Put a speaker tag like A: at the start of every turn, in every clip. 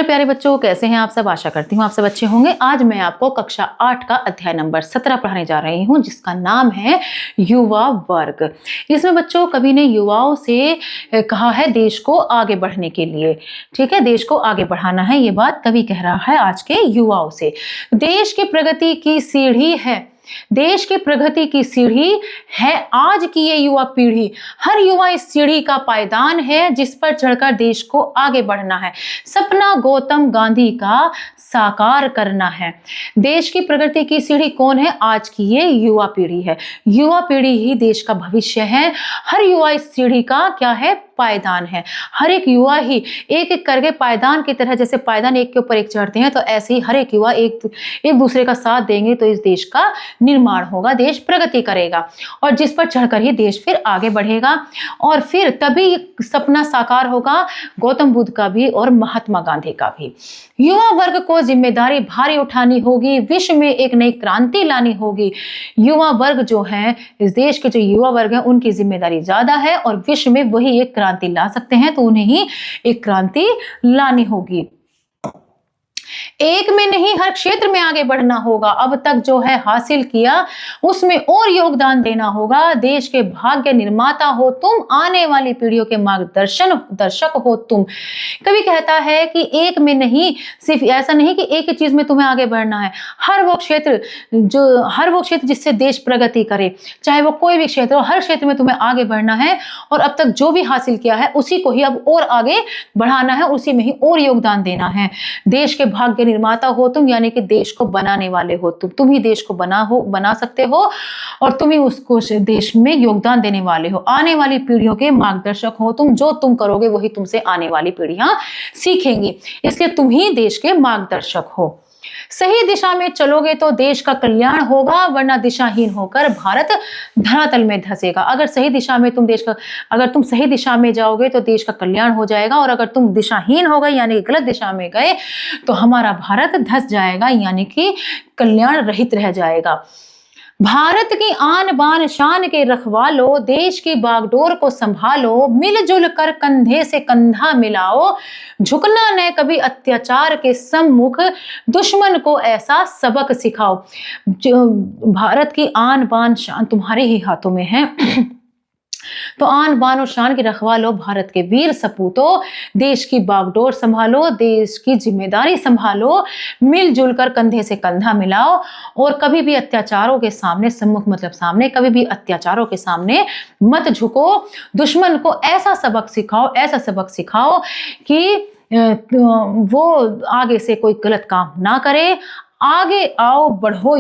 A: प्यारे बच्चों, कैसे हैं आप सब। आशा करती हूँ आप सब अच्छे होंगे। आज मैं आपको कक्षा 8 का अध्याय नंबर 17 पढ़ाने जा रही हूँ, जिसका नाम है युवा वर्ग। इसमें बच्चों कवि ने युवाओं से कहा है देश को आगे बढ़ने के लिए। ठीक है, देश को आगे बढ़ाना है, ये बात कवि कह रहा है आज के युवाओं से। देश की प्रगति की सीढ़ी है, देश की प्रगति की सीढ़ी है आज की ये युवा पीढ़ी। हर युवा इस सीढ़ी का पायदान है जिस पर चढ़कर देश को आगे बढ़ना है। सपना गौतम गांधी का साकार करना है। देश की प्रगति की सीढ़ी कौन है? आज की ये युवा पीढ़ी है। युवा पीढ़ी ही देश का भविष्य है। हर युवा इस सीढ़ी का क्या है? पायदान है। हर एक युवा ही एक एक करके पायदान की तरह, जैसे पायदान एक के ऊपर एक चढ़ते हैं, तो ऐसे ही हर एक युवा एक दूसरे का साथ देंगे तो इस देश का निर्माण होगा, देश प्रगति करेगा और जिस पर चढ़कर ही देश फिर आगे बढ़ेगा और फिर तभी सपना साकार होगा गौतम बुद्ध का भी और महात्मा गांधी का भी। युवा वर्ग को जिम्मेदारी भारी उठानी होगी, विश्व में एक नई क्रांति लानी होगी। युवा वर्ग जो है, इस देश के जो युवा वर्ग है, उनकी जिम्मेदारी ज्यादा है और विश्व में वही एक क्रांति ला सकते हैं, तो उन्हें ही एक क्रांति लानी होगी। एक में नहीं, हर क्षेत्र में आगे बढ़ना होगा। अब तक जो है हासिल किया उसमें और योगदान देना होगा। देश के भाग्य निर्माता हो तुम, आने वाली पीढ़ियों के दर्शक हो तुम। कवि कहता है कि एक में नहीं, सिर्फ ऐसा नहीं कि एक ही चीज में तुम्हें आगे बढ़ना है। हर वो क्षेत्र जिससे देश प्रगति करे, चाहे वो कोई भी क्षेत्र हो, हर क्षेत्र में तुम्हें आगे बढ़ना है और अब तक जो भी हासिल किया है उसी को ही अब और आगे बढ़ाना है, उसी में ही और योगदान देना है। देश के भाग्य निर्माता हो तुम, यानी कि देश को बनाने वाले हो तुम ही देश को बना सकते हो और तुम ही उसको देश में योगदान देने वाले हो। आने वाली पीढ़ियों के मार्गदर्शक हो तुम, जो तुम करोगे वही तुमसे आने वाली पीढ़ियां सीखेंगी, इसलिए तुम ही देश के मार्गदर्शक हो। सही दिशा में चलोगे तो देश का कल्याण होगा, वरना दिशाहीन होकर भारत धरातल में धंसेगा। अगर तुम सही दिशा में जाओगे तो देश का कल्याण हो जाएगा और अगर तुम दिशाहीन हो गए यानी गलत दिशा में गए तो हमारा भारत धंस जाएगा, यानी कि कल्याण रहित रह जाएगा। भारत की आन बान शान के रखवालो, देश की बागडोर को संभालो, मिलजुल कर कंधे से कंधा मिलाओ, झुकना न कभी अत्याचार के सम्मुख, दुश्मन को ऐसा सबक सिखाओ। जो भारत की आन बान शान तुम्हारे ही हाथों में है, तो आन बान और शान की रखवालो, भारत के वीर सपूतों, देश की बागडोर संभालो, देश की जिम्मेदारी संभालो, मिलजुल कर कंधे से कंधा मिलाओ और कभी भी अत्याचारों के सामने, सम्मुख मतलब सामने, कभी भी अत्याचारों के सामने मत झुको। दुश्मन को ऐसा सबक सिखाओ कि वो आगे से कोई गलत काम ना करे। आगे आओ बढ़ो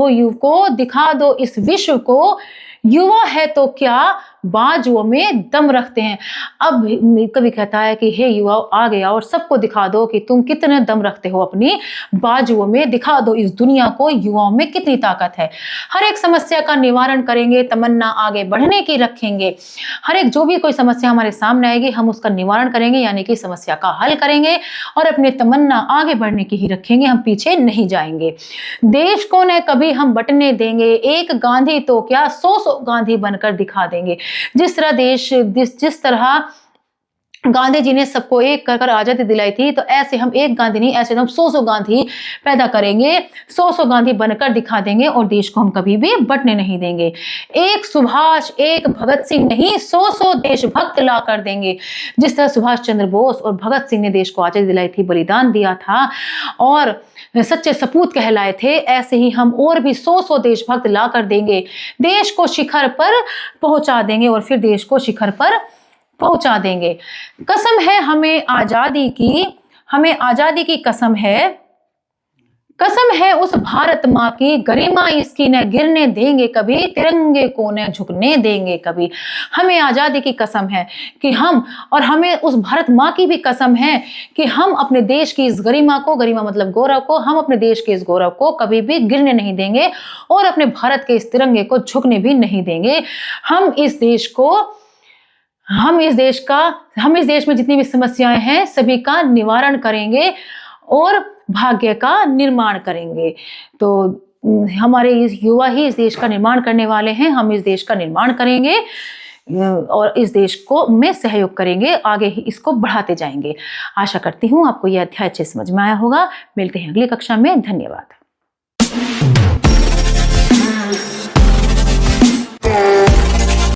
A: युवकों, दिखा दो इस विश्व को, युवा है तो क्या बाजुओं में दम रखते हैं। अब कवि कहता है कि हे युवाओं, आगे आओ और सबको दिखा दो कि तुम कितने दम रखते हो, अपनी बाजुओं में दिखा दो इस दुनिया को, युवाओं में कितनी ताकत है। हर एक समस्या का निवारण करेंगे, तमन्ना आगे बढ़ने की रखेंगे। हर एक जो भी कोई समस्या हमारे सामने आएगी हम उसका निवारण करेंगे, यानी कि समस्या का हल करेंगे और अपने तमन्ना आगे बढ़ने की ही रखेंगे, हम पीछे नहीं जाएंगे। देश को न कभी हम बंटने देंगे, एक गांधी तो क्या 100 गांधी बनकर दिखा देंगे। जिस तरह गांधी जी ने सबको एक कर आजादी दिलाई थी, तो ऐसे हम एक गांधी नहीं, ऐसे हम 100 गांधी पैदा करेंगे, 100 गांधी बनकर दिखा देंगे और देश को हम कभी भी बंटने नहीं देंगे। एक सुभाष एक भगत सिंह नहीं, 100 देशभक्त ला कर देंगे। जिस तरह सुभाष चंद्र बोस और भगत सिंह ने देश को आजादी दिलाई थी, बलिदान दिया था और सच्चे सपूत कहलाए थे, ऐसे ही हम और भी 100 देशभक्त ला कर देंगे, देश को शिखर पर पहुंचा देंगे और फिर देश को शिखर पर पहुंचा देंगे। कसम है हमें आजादी की कसम है उस भारत माँ की, गरिमा इसकी न गिरने देंगे कभी, तिरंगे को न झुकने देंगे कभी। हमें आजादी की कसम है कि हमें उस भारत माँ की भी कसम है कि हम अपने देश की इस गरिमा मतलब गौरव को, हम अपने देश के इस गौरव को कभी भी गिरने नहीं देंगे और अपने भारत के इस तिरंगे को झुकने भी नहीं देंगे। हम इस देश में जितनी भी समस्याएं हैं सभी का निवारण करेंगे और भाग्य का निर्माण करेंगे। तो हमारे युवा ही इस देश का निर्माण करने वाले हैं, हम इस देश का निर्माण करेंगे। और इस देश को में सहयोग करेंगे, आगे ही इसको बढ़ाते जाएंगे। आशा करती हूँ आपको यह अध्याय अच्छे समझ में आया होगा। मिलते हैं अगली कक्षा में। धन्यवाद।